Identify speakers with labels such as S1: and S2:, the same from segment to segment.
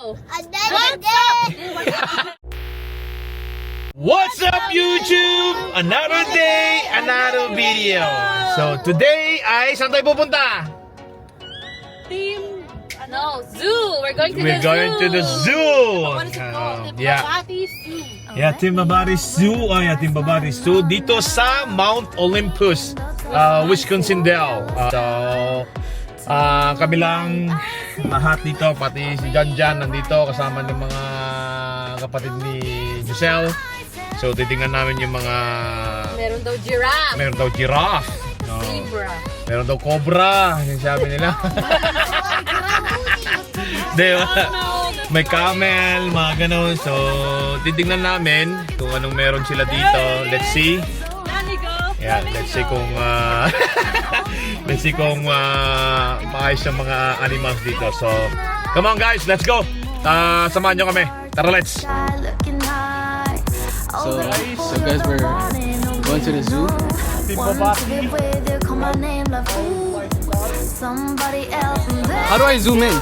S1: Another day!
S2: What's up YouTube? Another day, another video. So today ay saan tayo pupunta?
S3: Zoo. We're going to
S2: We're
S3: the
S2: going
S3: zoo.
S2: to the zoo.
S3: What is it called?
S2: Yeah.
S3: Babati Zoo.
S2: Yeah, Timbabari Zoo. Oh yeah, Timbabari Zoo dito sa Mount Olympus, Wisconsin Dells. Kami lang lahat dito, pati si Janjan nandito kasama ng mga kapatid ni Giselle. So titingnan namin yung mga
S3: Meron daw giraffe.
S2: meron daw giraffe. No.
S3: Zebra.
S2: Meron daw cobra, yung sabi nila. Diba? May camel, mga ganun. So, titignan namin kung anong meron sila dito. Let's see. Yeah, let's see kung let's see kung maayos yung mga animals dito. So, come on guys, let's go. Samahan nyo kami. Tara, let's.
S4: So guys, we're going to the zoo. How do I zoom in?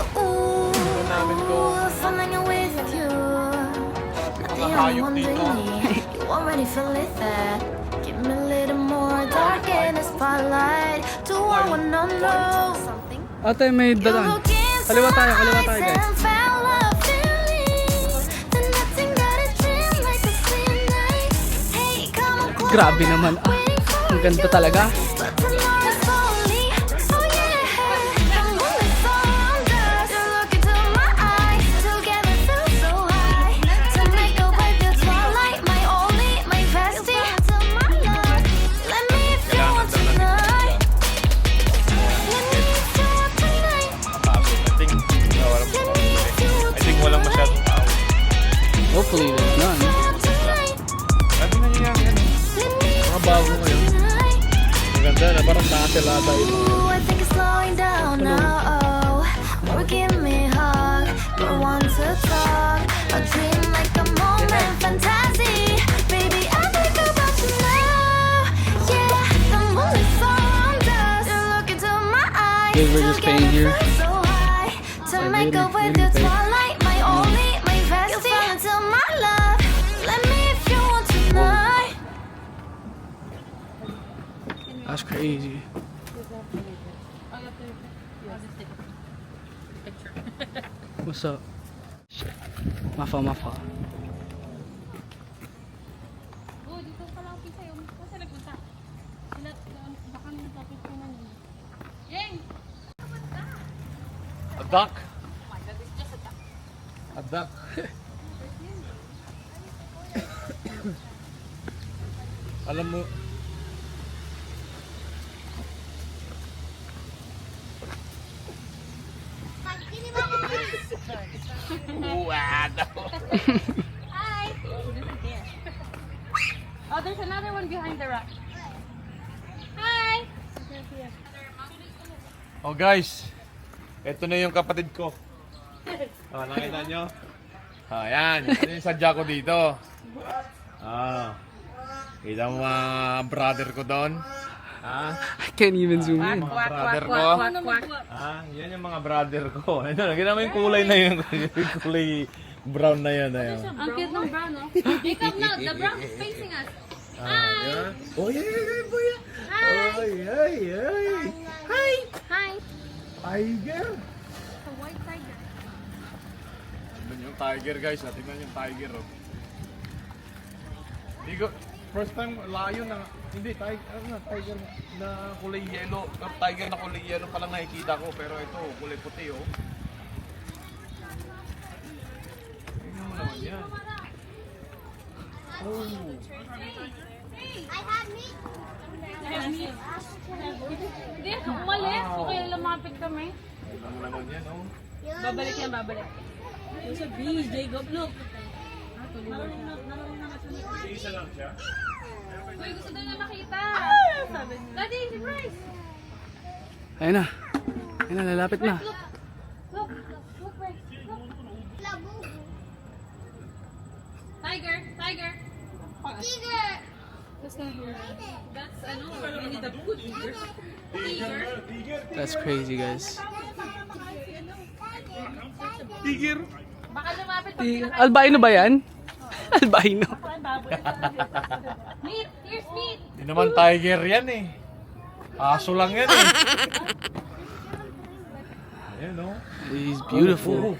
S4: Ate, may dalan. Kaliwa tayo guys. Grabe naman. Ang ganda talaga.
S2: I think walang masyadong tao.
S4: Hopefully there's none.
S2: Sabi na niya yan. Mga bago ngayon. Ang ganda na parang nakatilata yung
S4: Guys, we're just paying here. That's crazy. What's up? Mafa.
S2: a duck. A duck. Alam mo,
S3: Hi. Oh, there's another one behind the rock. Hi.
S2: oh guys, eto na yung kapatid ko. Nakita nyo? Yan, ito yung sadya ko dito. Kita mo mga brother ko doon.
S4: I can't even zoom in.
S2: Mga brother ko. Yan yung mga brother ko. Ito, nakita mo yung kulay na yun. Yung kulay brown na yun.
S3: Ang cute ng brown, no? Jacob, no, the brown is facing us.
S2: Hi. Oh, yeah, boy. Hi.
S3: Hi.
S2: Tiger.
S3: The white tiger.
S2: Tignan yung tiger guys. Tignan yung tiger. Oh. First time lion na, hindi, tiger na kulay yellow. Tiger na kulay yellow pa lang nakikita ko. Pero ito, kulay puti oh. Tignan mo naman yan. Oh.
S1: I have meat.
S3: Hindi, umalis. Okay, lumapit kami.
S2: Tignan mo naman yan oh.
S3: Babalik yan, babalik. There's a bees, Jacob. Look.
S2: Isa lang siya.
S3: Uy, gusto daw na makita. Sabi niya. Daddy, surprise.
S4: Ayun na, lalapit na.
S3: Look, Bryce. Look. Tiger.
S1: Tiger.
S3: That's not here. That's, Winnie the Pooh. Tiger.
S4: That's crazy, guys.
S2: Tiger.
S3: Baka lumapit pag
S4: Albino ba yan? Albino.
S3: meat. Here's meat.
S2: Hindi naman tiger yan eh. Aso lang yan eh. Ayan o.
S4: He's beautiful.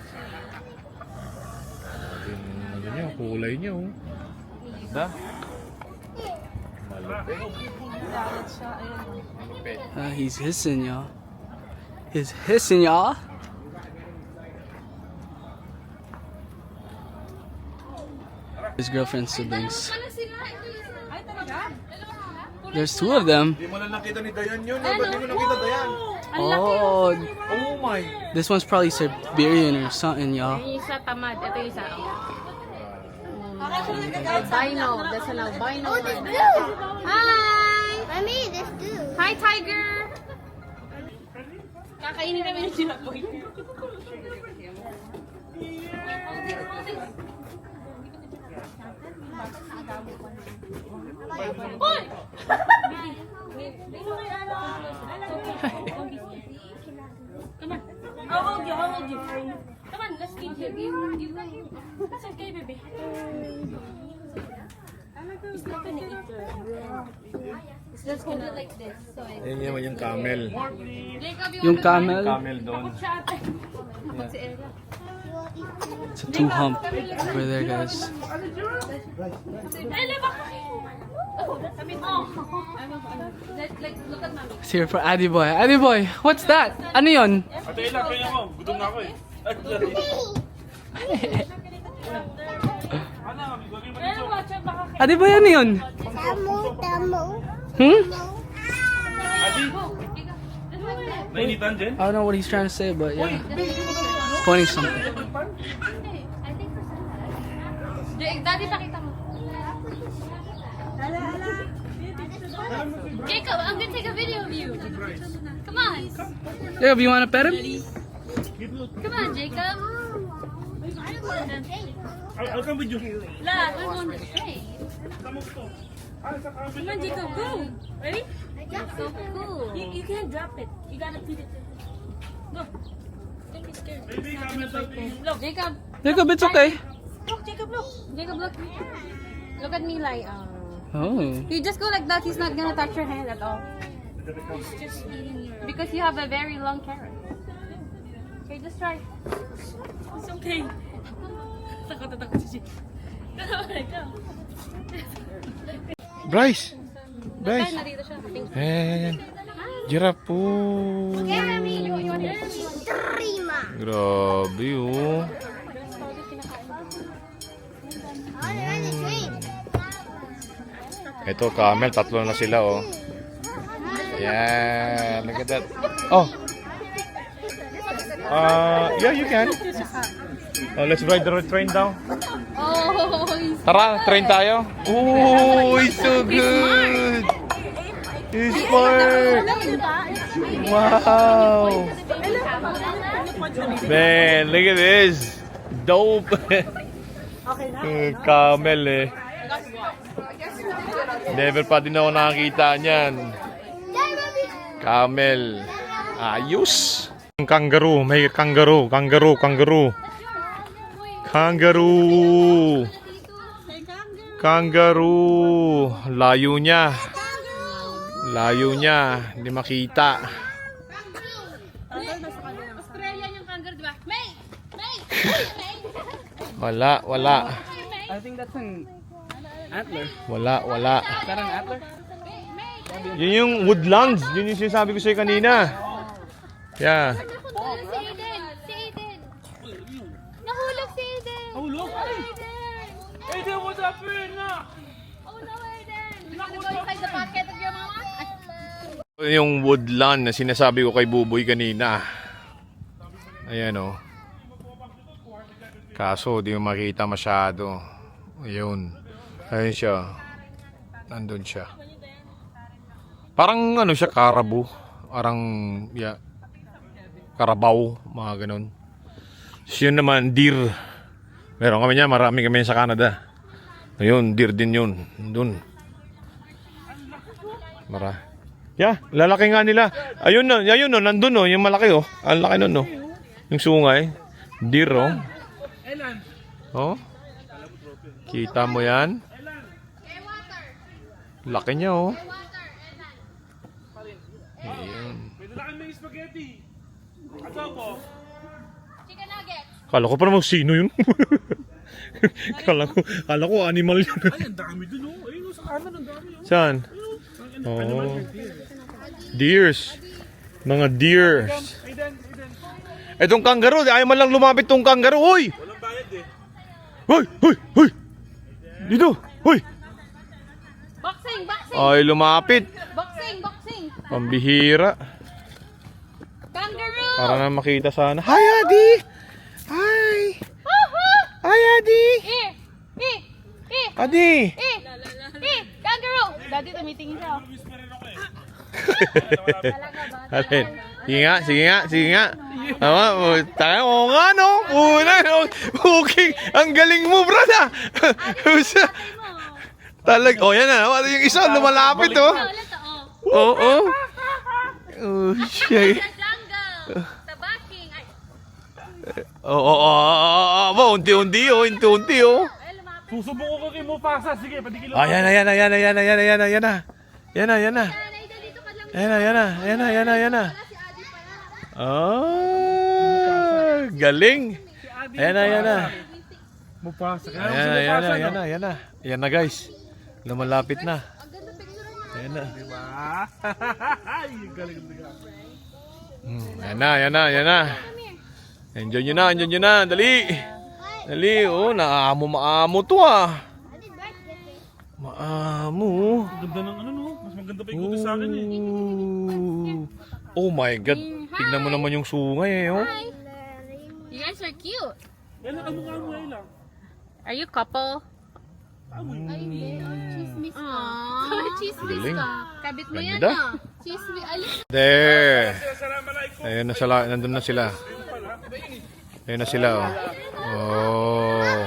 S2: Ano niya, kulay niya oh. Da? Malupit. Malupit.
S4: He's hissing, y'all. He's hissing, y'all. His girlfriend's siblings.
S3: Ano sila? Ito isa. Ay, talaga?
S4: There's two of them.
S2: Hindi mo na nakita ni Dayan yun. Ba't di mo nakita Dayan?
S4: Oh,
S2: Oh my.
S4: this one's probably Siberian or something, y'all.
S3: Yung isa tamad. Ito yung isa. Albino. That's an albino.
S1: Oh, this blue. Hi. Mommy, this blue.
S3: Hi, tiger! Kakainin namin yung sinapoy. Hoy! Come on. I'll hold you. I'll hold you. Come on, let's feed you. It's okay, baby. It's not gonna eat her. It's just gonna like this. So
S2: Ayan naman yung camel.
S3: Jacob,
S4: Yung camel,
S2: Camel doon.
S3: Si Ella.
S4: it's a two hump over there, guys.
S3: Ella, baka. Oh. Like, look at mommy.
S4: It's here for Addy Boy. Addy Boy, what's that? Ano yun?
S5: Ate Ella, kaya mo. Gutom na ako eh.
S3: Ella, watch out, baka.
S4: Addy Boy, ano yun?
S1: Tamo, tamo.
S4: Hmm?
S5: Adi, nainitan din?
S4: I don't know what he's trying to say, but yeah. He's pointing something.
S3: Daddy, pakita mo. Jacob, I'm gonna take a video of you. Come on.
S4: Jacob, you wanna pet him?
S3: Come on, Jacob.
S5: I'll come with you.
S3: La, I want to stay. Come on, Jacob, go. Ready? So cool. You can't drop it. You gotta feed it. Go. Don't be scared.
S5: Baby, comment out please.
S3: Look, Jacob.
S4: Jacob, it's okay.
S3: Look, Jacob, look. Jacob, look. Look at me like,
S4: Oh.
S3: you just go like that, he's not gonna touch your hand at all. He's just eating your... Because you have a very long carrot. Okay, just try. It's okay. Takot si
S2: Bryce! Bryce!
S3: Narito siya.
S2: Ayan. Giraffe po.
S1: Jeremy, you want Trima.
S2: Grabe oh.
S1: Oh, they're on the train.
S2: Ito, camel. Tatlo na sila oh. Yeah, look at that. Oh. Yeah, you can. Oh, let's ride the train down.
S3: Oh, he's
S2: Tara, train tayo. Oh, he's so good. He's smart. Wow. Man, look at this. Dope. Camel eh. Never pa din ako nakakita niyan. Camel. Ayos. Kangaroo. May kangaroo. Kangaroo. Layo niya. Hindi makita.
S3: Australian yung kangaroo, diba? May!
S2: Wala.
S4: I think that's an antler.
S2: Wala.
S4: Is that an antler?
S2: Yun yung woodlands. Yun yung sinasabi ko sa'yo kanina. Yeah.
S3: Si Aiden! Nahulog si Aiden!
S5: Nahulog?
S3: Aiden!
S5: Aiden, what's happening na?
S3: Oh no, Aiden! You wanna go inside the pocket of your mama?
S2: Yung woodland na sinasabi ko kay Buboy kanina. Ayan o. Kaso di mo makita masyado. Ayun. Ayun siya. Nandun siya. Parang ano siya, carabao. Parang, yeah. Carabao, mga ganun. Yun naman, deer. Meron kami niya, marami kami sa Canada. Ayun, deer din yun. Doon. Yeah, lalaki nga nila. Ayun no, nandun no, yung malaki oh. Ang laki nun no. Yung sungay. Deer oh.
S5: Elan.
S2: Oh. Kita mo yan? Laki niya, oh. Ayan.
S5: Pwede na kami spaghetti. Adobo.
S3: Chicken nuggets.
S2: Kala ko pa naman sino yun. kala ko animal yun.
S5: Ay, ang dami dun oh. Ayun oh, sa kanan ang dami oh.
S2: Saan? Oh. Deers. Mga deers.
S5: Aiden.
S2: Itong kangaroo, ayaw man lang lumapit tong kangaroo. Hoy!
S5: Walang bayad eh.
S2: Hoy! Dito! Hoy!
S3: Boxing.
S2: Ay, lumapit.
S3: Boxing.
S2: Pambihira.
S3: Kangaroo.
S2: Para na makita sana. Hi, Adi! Hi! Hi, Adi! Adi!
S3: Kangaroo. Daddy, tumitingin siya.
S2: Alin? Sige nga. Tama, tayo, oo nga, no? Una, no? Okay, ang galing mo, brada! Yan na, yung isa lumalapit, oh. Oo. Oh, shit.
S3: Sa backing. Ay,
S2: Oo, unti-unti, oh.
S5: Susubok ko kay Mufasa. Sige, padigil
S2: Ayan na.
S3: Nanay, dito ka lang.
S2: Yan na. Galing. Ayan na.
S5: Mufasa.
S2: Ayan na, guys. Lumalapit na. Ayan na.
S5: Ay, galing.
S2: Ayan na. Enjoy nyo na. Dali, oh. Maamo to, ah. Maamo.
S5: Ang ganda ng ano no. Mas maganda pa yung kutis sa akin eh.
S2: Oh my God. Tignan mo naman yung sungay, oh.
S3: You guys are cute.
S5: Yan ang kamukha mo ay lang.
S3: Are you couple?
S1: Chismis ka.
S3: Chismis
S2: Galing.
S3: ka. Kabit mo yan,
S2: Ganda.
S3: ah. Chismis. Alis.
S2: There.
S5: Assalamualaikum.
S2: Ayun na sila, nandun na sila. Ayun na sila, oh. Oh.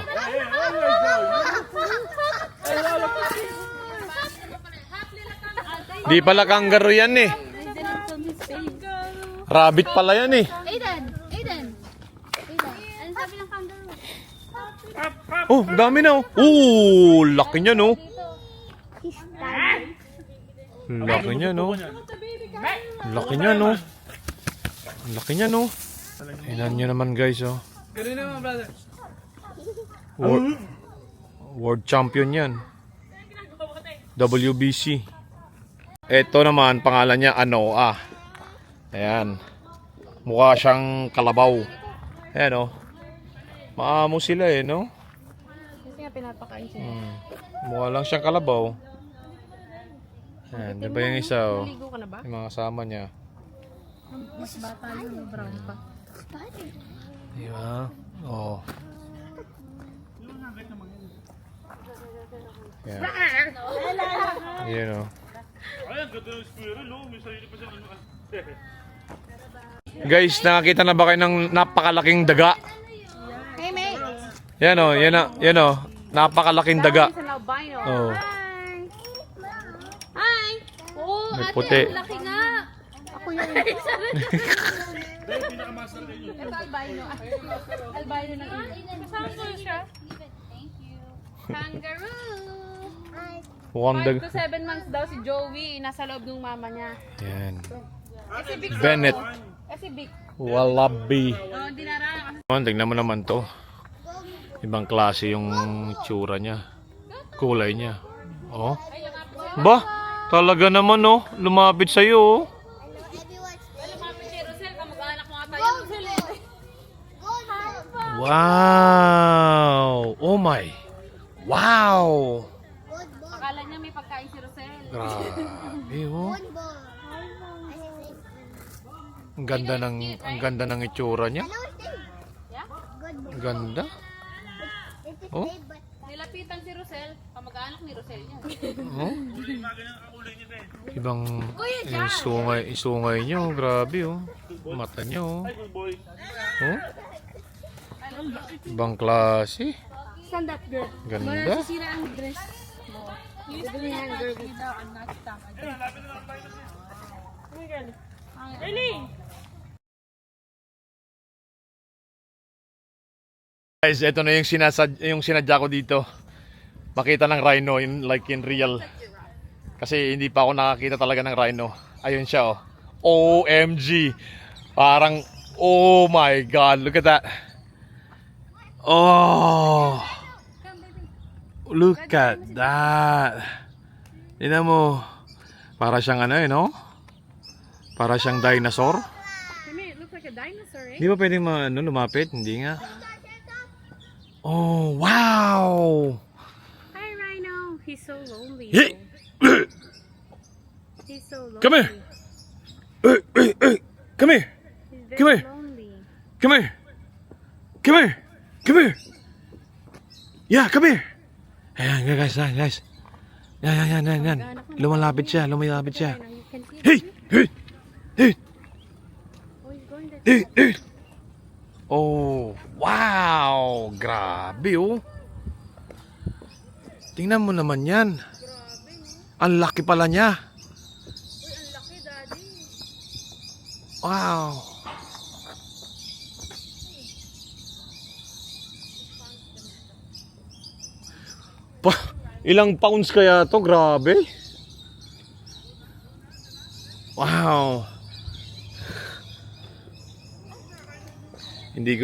S2: Di pala kangaroo yan, eh. Rabbit pala yan, eh.
S1: Aiden. Ano sabi ng kangaroo?
S2: Oh, dami na, oh. Oh, laki niya, no. Laki niya, no. Laki niya, no. Tingnan nyo naman, guys, oh.
S4: Ganun naman, brother.
S2: World champion yan. WBC. Ito naman, pangalan niya Anoa. Ayan. Mukha siyang kalabaw. Ayan, oh. Maamo sila, eh, no?
S3: Kasi nga pinapakain siya.
S2: Mukha lang siyang kalabaw. Ayan, diba yung isa, oh.
S3: Ligo ka na ba?
S2: Yung mga kasama niya.
S3: Mas bata yun, brown pa.
S2: Diba? Oh. Ayan. Ayan, oh.
S5: Ay, ang ganda ng squirrel oh. May sarili pa siya ano.
S2: Guys, nakakita na ba kayo ng napakalaking daga?
S3: Hey, mate.
S2: Yan, oh. Yan, oh. Napakalaking daga.
S3: Sa albino.
S2: Oh.
S3: Hi! Oh,
S2: May
S3: ate,
S2: puti.
S3: ang laki nga. Ako yun. Ito albino. Albino ng ilo. Kasama ko siya. Kangaroo!
S2: Mukhang
S3: 5
S2: daga.
S3: to 7 months daw si Joey. Nasa loob ng mama niya.
S2: Yan.
S3: Kasi big
S2: Bennett.
S3: Kasi big.
S2: Wallaby.
S3: Oh, hindi na
S2: Tingnan mo naman to. Ibang klase yung tsura niya. Kulay niya. Oh. Ba? Talaga naman, oh. Lumapit sa'yo, oh. Wow! Oh my! Wow!
S3: Akala niya may pagkain si Rosel.
S2: Grabe, oh. Ang ganda ng itsura niya. Ang ganda. Oh.
S3: Nilapitan si Rosel. Kamag-anak ni Rosel niya.
S2: Oh. Ibang isungay niyo, grabe, oh. Mata niyo, oh. Oh. Ibang klase.
S3: Stand up, girl.
S2: Ganda.
S3: Sira ang dress mo. Ito na yan, girl.
S2: Guys, ito na yung sinadya ko dito. Makita ng rhino in real. Kasi hindi pa ako nakakita talaga ng rhino. Ayun siya oh. OMG. Parang oh my god, look at that. Oh. Look at that. Tingnan mo. Para siyang ano eh, no? Para siyang dinosaur.
S3: It looks like a dinosaur, eh?
S2: Di ba pwedeng lumapit? Hindi nga. Oh, wow!
S3: Hi, Rhino. He's so lonely.
S2: Hey!
S3: He's so lonely.
S2: Come here! Come here!
S3: He's
S2: Come
S3: very
S2: here.
S3: lonely.
S2: Come here! Come here! Come here! Yeah, come here! Ayan, guys. Yan. Lumalapit siya.
S3: Rhino, you can see
S2: Hey! Hey! Hey!
S3: Oh, he's going that
S2: Eh. Oh, wow! Grabe, oh. Tingnan mo naman yan. Ang laki pala niya.
S3: Ang laki, Daddy.
S2: Wow. Ilang pounds kaya to? Grabe. Wow. Hindi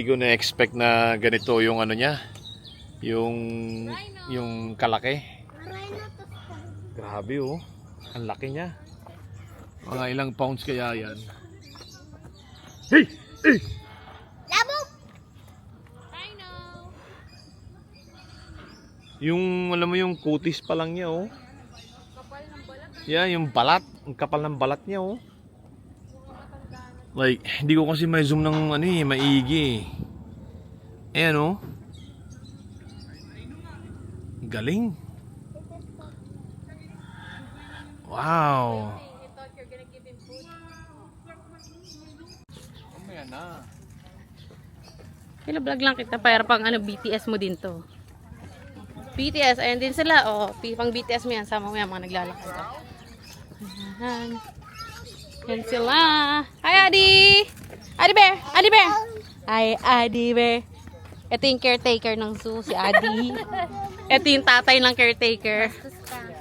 S2: ko na-expect na ganito yung ano niya. Yung kalaki. Grabe oh. Ang laki niya. Mga ilang pounds kaya yan. Hey! Hey!
S1: Labog!
S3: Rhino.
S2: Yung alam mo yung kutis pa lang niya oh. Yeah, yung balat. Ang kapal ng balat niya oh. Like, hindi ko kasi may zoom ng maigi. Ayan oh. Galing. Wow.
S3: You thought you're gonna give him food?
S2: Ayan na.
S3: Pila-vlog lang kita para pang BTS mo din to. BTS, ayan din sila. Oh, pang BTS mo yan. Sama mo yan, mga naglalakad. Ayan. Yan sila. Hi, Adi! Adi Bear! Adi Bear! Hi, Adi Bear. Ito yung caretaker ng zoo, si Adi. Ito yung tatay ng caretaker.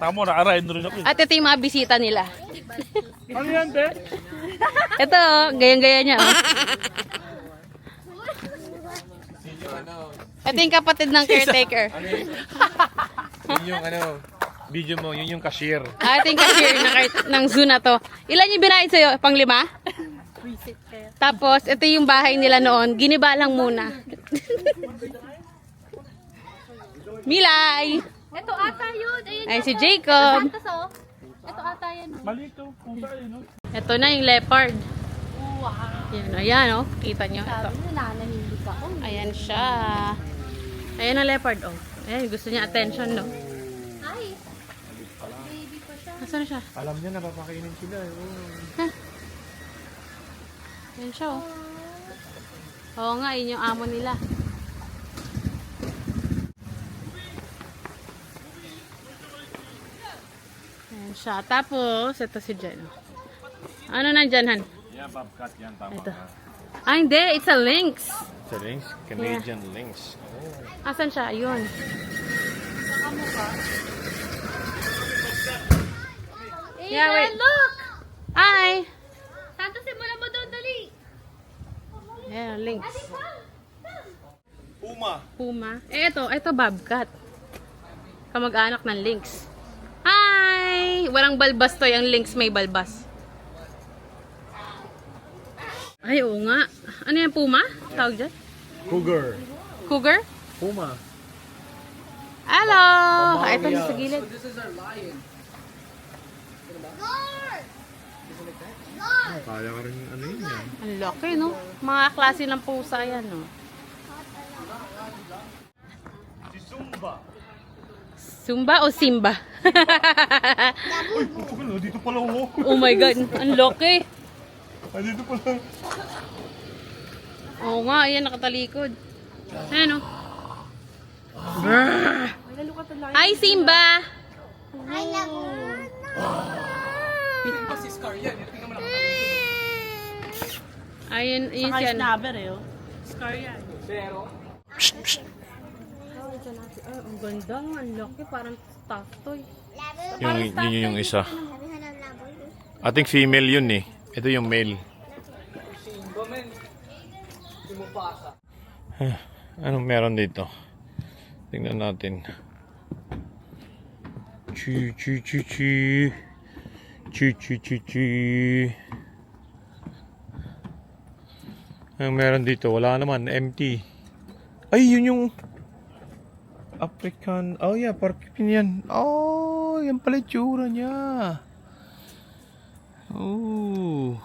S5: Tamo, nakarain rin ako.
S3: At ito yung mga bisita nila.
S5: Ano yan, be?
S3: Ito, gayang-gaya niya. Oh. Ito yung kapatid ng caretaker.
S2: Yun yung video mo, yun yung cashier.
S3: Ito yung cashier ng zoo na to. Ilan yung binayad sa'yo? Pang 5? Tapos, ito yung bahay nila noon. Giniba lang muna. Milay!
S1: Ito ata yun. Ayun.
S3: Ay, si Jacob.
S1: Santos, oh. Ito ata yan.
S5: Malito. Kung saan, no?
S3: Ito na yung leopard.
S1: Wow.
S3: Ayan, oh. Kita nyo. Ito.
S1: Sabi na nanahimik ako.
S3: Ayan siya. Ayan ang leopard, oh. Ayan, gusto niya attention, no?
S1: Ay. Baby pa siya.
S3: Nasaan na siya?
S2: Alam niya, napapakainin sila.
S3: Ayan siya, oh. Oo nga, yun yung amo nila. Ayan siya. Tapos, ito si Jen. Ano nandyan, Han?
S5: Yeah, bobcat yan. Tama
S3: Ito.
S5: ka.
S3: Ah, hindi. It's a lynx.
S2: Sa lynx? Canadian lynx.
S3: Asan siya? Ayun. Yeah, wait.
S1: Look!
S3: Hi!
S1: Santos, simulan mo doon, dali.
S3: Ayan, lynx.
S2: Puma.
S3: Puma. Ito bobcat. Kamag-anak ng lynx. Hi! Walang balbas to. Yung lynx may balbas. Ay, oo nga. Ano yan, puma? Tawag dyan?
S2: Cougar.
S3: Cougar?
S2: Puma.
S3: Hello! Ito na sa gilid.
S4: This is our lion.
S2: Kaya ka rin ano yun yan.
S3: Ang laki, no? Mga klase ng pusa yan, no?
S5: Si Zumba.
S3: Zumba o Simba?
S5: Uy, putol, dito pala ako.
S3: Oh my God, ang laki.
S5: Ay, dito pala.
S3: Oo nga, ayan, nakatalikod. Ayan, no? Hi, Simba!
S1: Ay, naku.
S4: Si Scar yan. Tingnan mo na.
S3: Ayun, yun siya.
S5: Snabber eh, oh. Scar yan.
S4: Pero,
S3: Ang ganda, ang laki, parang stuffed toy.
S2: Yung isa.
S1: Have you had a labo?
S2: I think female yun eh. Ito yung male. Anong meron dito? Tingnan natin. Chi. Anong meron dito? Wala naman. Empty. Ay, yun yung African. Oh yeah, porcupine yan. Oh, yan pala yung tsura niya. Oh.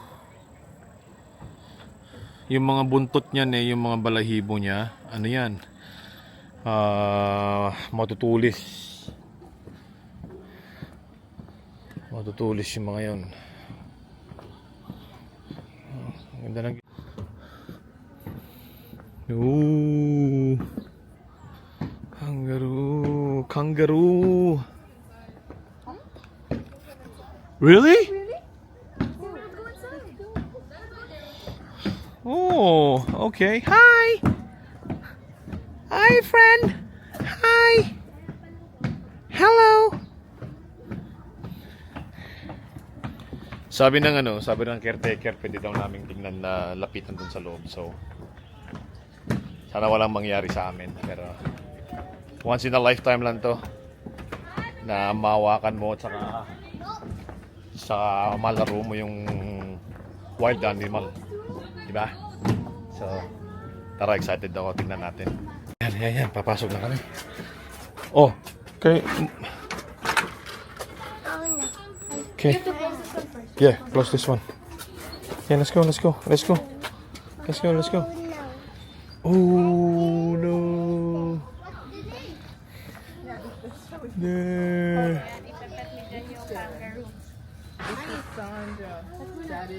S2: Yung mga buntot niyan eh, yung mga balahibo niya. Ano yan? Matutulis. Matutulis yung mga yun. Ang ganda ng... Ooh. Kangaroo. Really? Oh, okay. Hi. Hi, friend. Hi. Hello. Sabi ng caretaker, pwede daw naming tingnan na lapitan dun sa loob. So, sana walang mangyari sa amin. Pero, once in a lifetime lang to na mahawakan mo at saka malaro mo yung wild animal. Diba? So, tara, excited ako. Tingnan natin. Yan. Papasok na kami. Oh, okay. Okay. Yeah, close this one. Yeah, let's go. Oh, no. There.
S4: That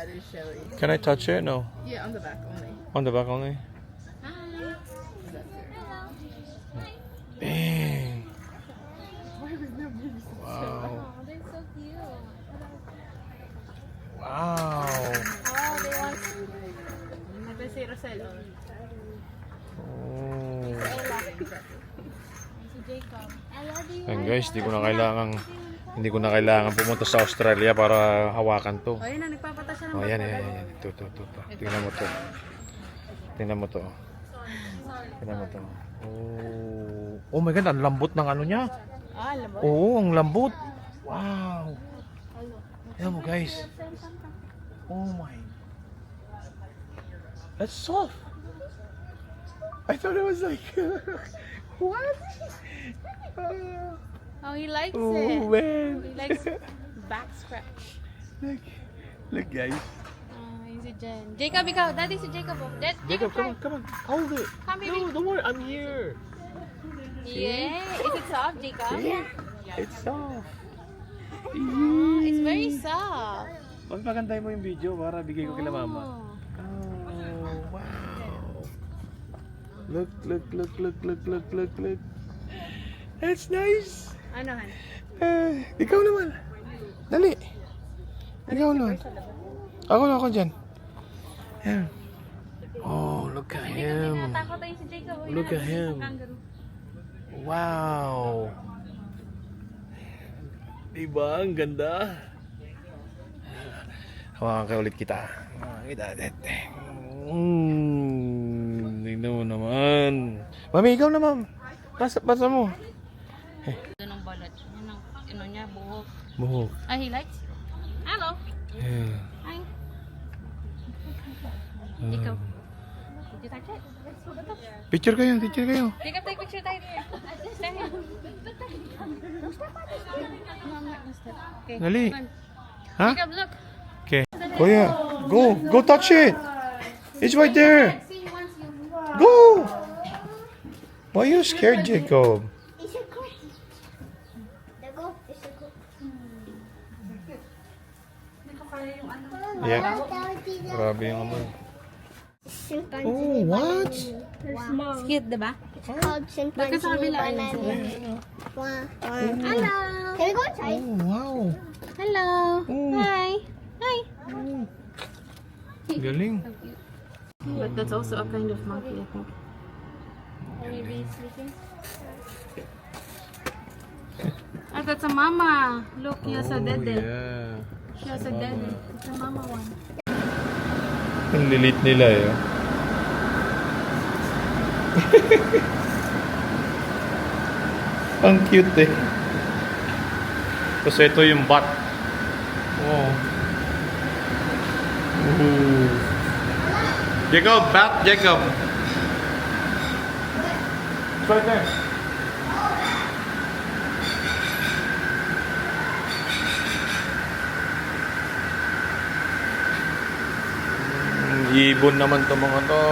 S4: is Shelly.
S2: Can I touch it? No.
S4: Yeah, on the back only.
S2: On the back only? Dang. Wow.
S3: They're so cute.
S2: Wow.
S3: Oh, they want... Ito si Rosel.
S2: Oh.
S3: Si Jacob. I love you.
S2: Ayan guys, hindi ko na kailangan pumunta sa Australia para hawakan to.
S3: Oh, yun na, nagpapata siya ng
S2: Oh, yan. Ito. Tingnan mo to. Oh my God, ang lambot ng ano niya.
S3: Ah, alam mo?
S2: Oo, ang lambot. Wow. Ayan mo guys. Oh my. That's soft. I thought it was like... What?
S3: Oh, he likes it.
S2: Oh man.
S3: He likes back scratch.
S2: Look guys.
S3: Oh, he's a Jen. Jacob, ikaw. Daddy si Jacob. Oh.
S2: Jacob, come on. Hold it.
S3: Come, baby.
S2: No, don't worry. I'm here.
S3: Yeah. Is it soft, Jacob?
S2: See? It's soft.
S3: Oh, it's very soft.
S2: Pagpagantay mo yung video para bigay ko kila mama.
S3: Oh.
S2: Oh, wow. Look. That's nice.
S3: Ano, Han?
S2: Ikaw naman. Dali. Ikaw naman. Ako dyan. Yan. Oh, look at him.
S3: Natakot tayo si Jacob. Oh,
S2: Look at him.
S3: kangaroo.
S2: Wow. Diba? Ang ganda. Hawakan kayo ulit kita. Tingnan mo naman. Mami, ikaw naman. Basta mo.
S3: Ito ng balat. Yan ang, ano niya, buhok.
S2: Buhok.
S3: Ah, he likes? Hello.
S2: Yeah.
S3: Hi. Ikaw. Did you touch it?
S2: Picture kayo.
S3: Jacob, take picture tayo. Stand here. Okay.
S2: Dali.
S3: come on.
S2: Ha?
S3: Jacob, look.
S2: Okay. Kuya, go touch it. It's right there.
S3: See, once you...
S2: Go. Why are you scared, Jacob?
S1: It's a cookie. The goat is a cookie.
S2: Yeah. Grabe yung amoy.
S1: Chimpanzee.
S2: Oh, what?
S1: Wow.
S3: It's cute, diba?
S1: It's called chimpanzee
S3: Look at the
S1: banana. Hello. Can we go inside?
S2: Oh, wow.
S3: Hello.
S2: Oh.
S3: Hi. Hi.
S2: Galing.
S3: But that's also a kind of monkey, I think. baby sleeping? Ah, that's a mama. Look, he has a dede.
S2: Yeah.
S3: She has a dede. It's a mama one.
S2: Ang lilit nila eh. Ang cute eh. Tapos ito yung bat. Oh. Ooh. Jacob, bat, Jacob. It's right there. Ibon naman to mga to.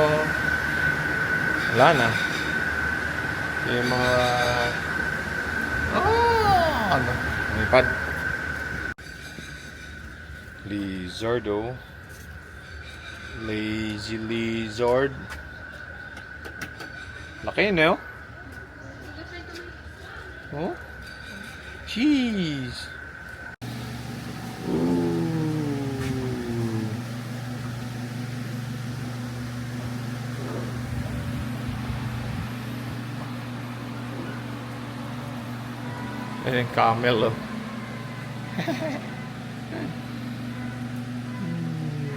S2: Wala na. Yung mga... ano? Lumipad. Lizardo. Lazy lizard. Laki na yun. Oh? Jeez. Ooh. Ayan, camel oh.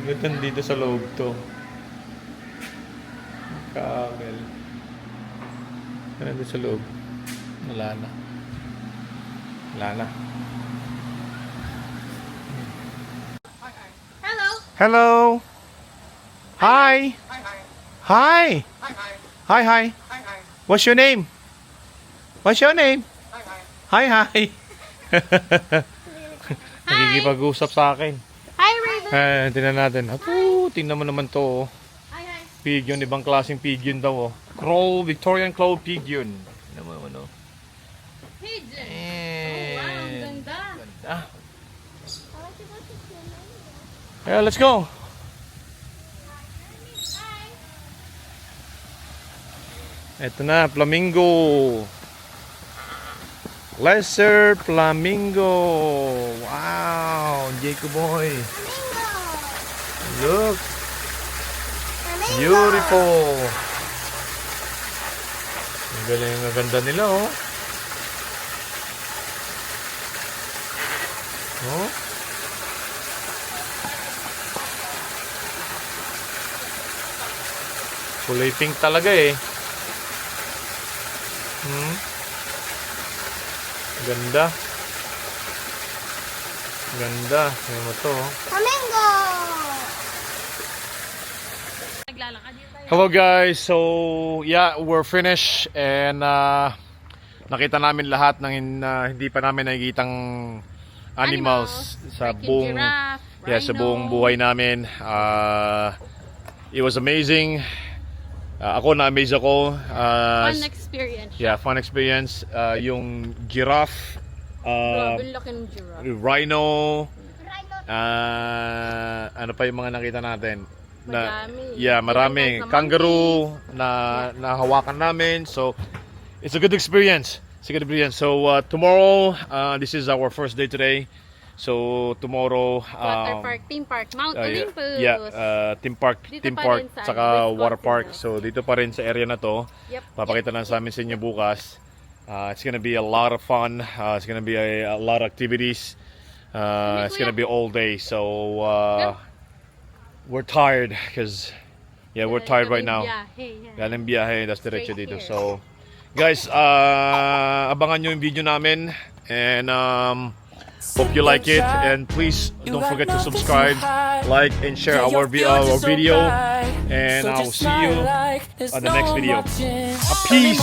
S2: Ba't nandito sa loob to? Camel. Nandito sa loob. Wala na. Wala na.
S3: Hello.
S2: Hello. Hi. Hi. Hi, hi. What's your name? What's your name? Hi, hi. Nakikipag-usap sa akin.
S3: Hi, Raven.
S2: Tingnan natin. Tingnan mo naman to. Oh.
S3: Hi, hi.
S2: Pigeon, ibang klaseng pigeon daw. Oh. Crow, Victorian Crow pigeon. Tingnan mo ano.
S3: Pigeon.
S2: Eh.
S3: Wow, ang ganda.
S2: Ganda. Yeah, let's go. Ito na, flamingo. Lesser flamingo. Wow, Jacob boy. Look. Beautiful. Ang galing, ang ganda nila oh. Oh. Kulay pink talaga eh. Ganda. Ganda. Tingnan mo to. Oh.
S1: Flamingo!
S3: Naglalakad yun tayo.
S2: Hello guys. So, yeah, we're finished and nakita namin lahat ng hindi pa namin nakikitang animals sa
S3: Freaking
S2: buong
S3: giraffe,
S2: sa
S3: rhino.
S2: buong buhay namin. It was amazing. Ako na-amaze ako.
S3: Fun experience.
S2: Yeah, fun experience. Yung giraffe,
S3: Grabe, laki ng giraffe.
S2: rhino, ano pa yung mga nakita natin?
S3: Madami.
S2: Yeah, marami.
S3: Na
S2: Kangaroo na nahawakan namin. So, it's a good experience. It's a good experience. So, tomorrow, this is our first day today. So, tomorrow,
S3: Water park, theme park, Mount Olympus.
S2: theme park,
S3: Dito pa
S2: park,
S3: rin sa
S2: saka
S3: Wisconsin,
S2: water park.
S3: no?
S2: So, dito pa rin sa area na to.
S3: Yep.
S2: Papakita lang sa amin sa inyo bukas. It's gonna be a lot of fun. It's gonna be a lot of activities. It's gonna be all day. So, we're tired because, we're tired right now. Galing biyahe, that's diretso
S3: Straight
S2: dito.
S3: here.
S2: So, guys, abangan nyo yung video namin. And, hope you like it. And please don't forget to subscribe, like, and share our video. And I will see you on the next video. Peace!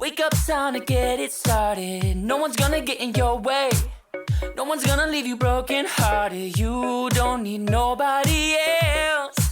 S6: Wake up, time to get it started. No one's gonna get in your way. No one's gonna leave you broken hearted. You don't need nobody else.